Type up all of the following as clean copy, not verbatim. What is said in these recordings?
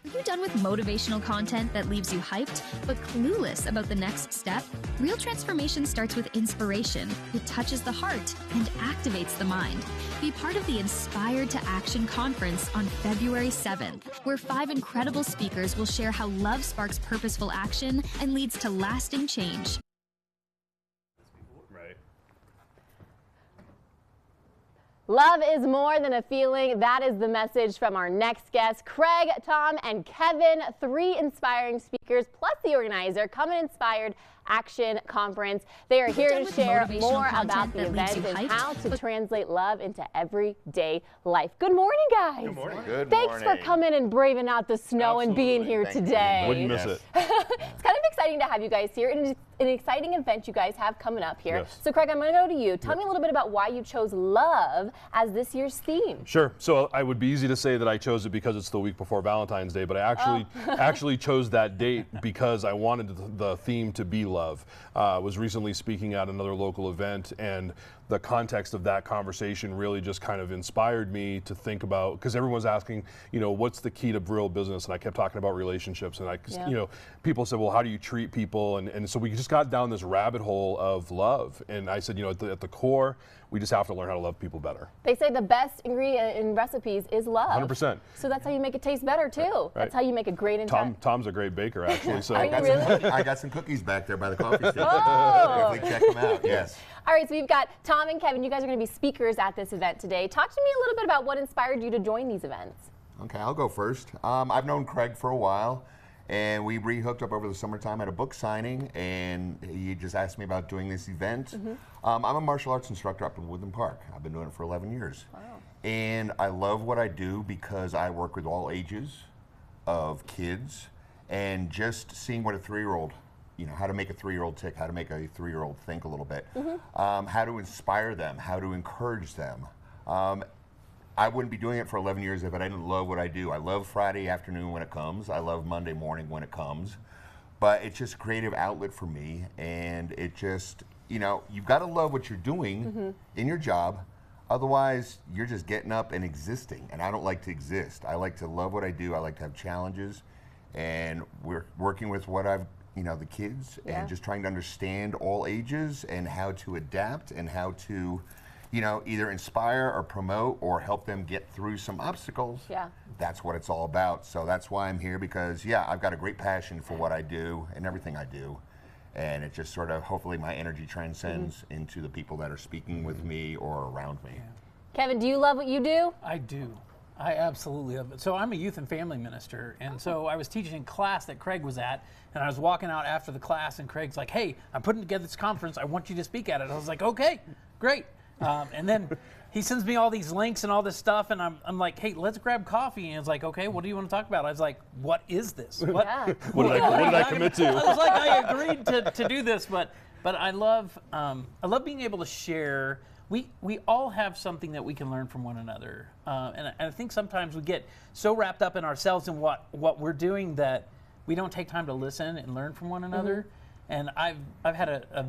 Are you done with motivational content that leaves you hyped, but clueless about the next step? Real transformation starts with inspiration. It touches the heart and activates the mind. Be part of the Inspired to Action Conference on February 7th, where 5 incredible speakers will share how love sparks purposeful action and leads to lasting change. Love is more than a feeling. That is the message from our next guest, Craig, Tom, and Kevin, 3 inspiring speakers, plus the organizer, Come Inspired Action Conference. They are here to share more about the event and how to translate love into everyday life. Good morning, guys. Good morning. Good Thanks morning. for coming and braving out the snow and being here today. Wouldn't miss it. It's kind of exciting to have you guys here, and it's an exciting event you guys have coming up here. Yes. So, Craig, I'm going to go to you. Tell me a little bit about why you chose love as this year's theme. Sure. So I would be easy to say that I chose it because it's the week before Valentine's Day, but I actually chose that date because I wanted the theme to be love. I was recently speaking at another local event, and the context of that conversation really just kind of inspired me to think about, because everyone was asking, you know, what's the key to real business? And I kept talking about relationships, and you know, people said, well, how do you treat people? And so we just got down this rabbit hole of love. And I said, you know, at the core, we just have to learn how to love people better. They say the best ingredient in recipes is love. 100%. So that's how you make it taste better too. Right. That's how you make a great Tom's a great baker, actually. So Are you really? I got some cookies back there by the coffee station. Oh. Definitely check them out. Yes. All right, so we've got Tom and Kevin. You guys are going to be speakers at this event today. Talk to me a little bit about what inspired you to join these events. Okay, I'll go first. I've known Craig for a while, and we re-hooked up over the summertime at a book signing, and he just asked me about doing this event. I'm a martial arts instructor up in Woodland Park. I've been doing it for 11 years. Wow. And I love what I do because I work with all ages of kids, and just seeing what a 3-year-old, you know, how to make a 3-year-old tick, how to make a 3-year-old think a little bit, how to inspire them, how to encourage them. I wouldn't be doing it for 11 years if I didn't love what I do. I love Friday afternoon when it comes. I love Monday morning when it comes. But it's just a creative outlet for me, and it just, you know, you've got to love what you're doing in your job. Otherwise, you're just getting up and existing, and I don't like to exist. I like to love what I do. I like to have challenges, and we're working with what I've, you know, the kids, and just trying to understand all ages and how to adapt and how to, you know, either inspire or promote or help them get through some obstacles. Yeah. That's what it's all about. So that's why I'm here, because, yeah, I've got a great passion for what I do and everything I do. And it just sort of, hopefully my energy transcends into the people that are speaking with me or around me. Kevin, do you love what you do? I do. I absolutely love it. So I'm a youth and family minister, and so I was teaching a class that Craig was at, and I was walking out after the class, and Craig's like, hey, I'm putting together this conference. I want you to speak at it. I was like, okay, great. And then he sends me all these links and all this stuff, and I'm like, hey, let's grab coffee. And it's like, okay, what do you want to talk about? I was like, what is this? What, what did I commit to? I was like, I agreed to do this, but I love being able to share. We all have something that we can learn from one another, and I think sometimes we get so wrapped up in ourselves and what we're doing that we don't take time to listen and learn from one another. And I've had a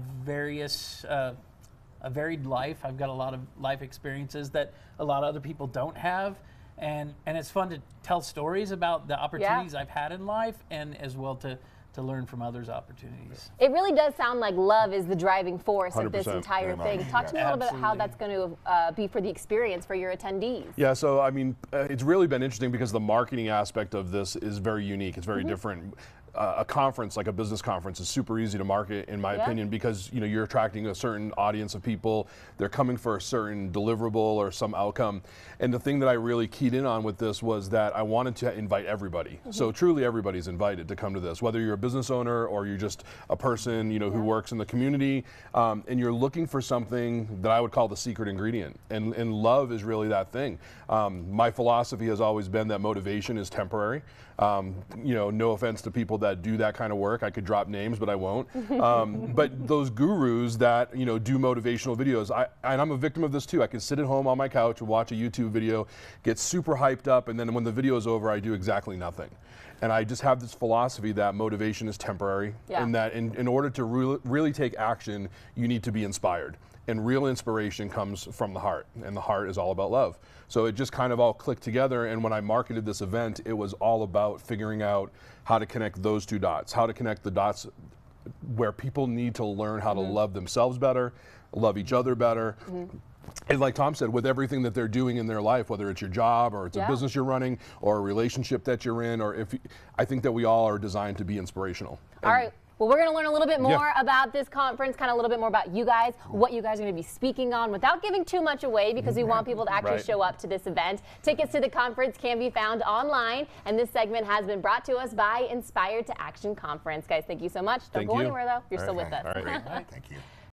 varied life. I've got a lot of life experiences that a lot of other people don't have, and it's fun to tell stories about the opportunities I've had in life, and as well to learn from others' opportunities. It really does sound like love is the driving force of this entire thing. Talk to me a little bit about how that's going to be for the experience for your attendees. Yeah, so I mean, it's really been interesting because the marketing aspect of this is very unique. It's very different. A conference, like a business conference, is super easy to market, in my opinion, because, you know, you're attracting a certain audience of people. They're coming for a certain deliverable or some outcome. And the thing that I really keyed in on with this was that I wanted to invite everybody. So truly everybody's invited to come to this, whether you're a business owner or you're just a person, you know, who works in the community, and you're looking for something that I would call the secret ingredient. And love is really that thing. My philosophy has always been that motivation is temporary. You know, no offense to people that do that kind of work. I could drop names, but I won't. But those gurus that, you know, do motivational videos, and I'm a victim of this too. I can sit at home on my couch and watch a YouTube video, get super hyped up, and then when the video is over, I do exactly nothing. And I just have this philosophy that motivation is temporary, and that in order to really take action, you need to be inspired. and real inspiration comes from the heart, and the heart is all about love. So it just kind of all clicked together, and when I marketed this event, it was all about figuring out how to connect those two dots, how to connect the dots where people need to learn how to love themselves better, love each other better. And like Tom said, with everything that they're doing in their life, whether it's your job or it's a business you're running or a relationship that you're in, or I think that we all are designed to be inspirational. All right. Well, we're going to learn a little bit more about this conference, kind of a little bit more about you guys, what you guys are going to be speaking on without giving too much away, because we want people to actually show up to this event. Tickets to the conference can be found online, and this segment has been brought to us by Inspired to Action Conference. Guys, thank you so much. Don't go anywhere, though. You're still with us. All right. Thank you.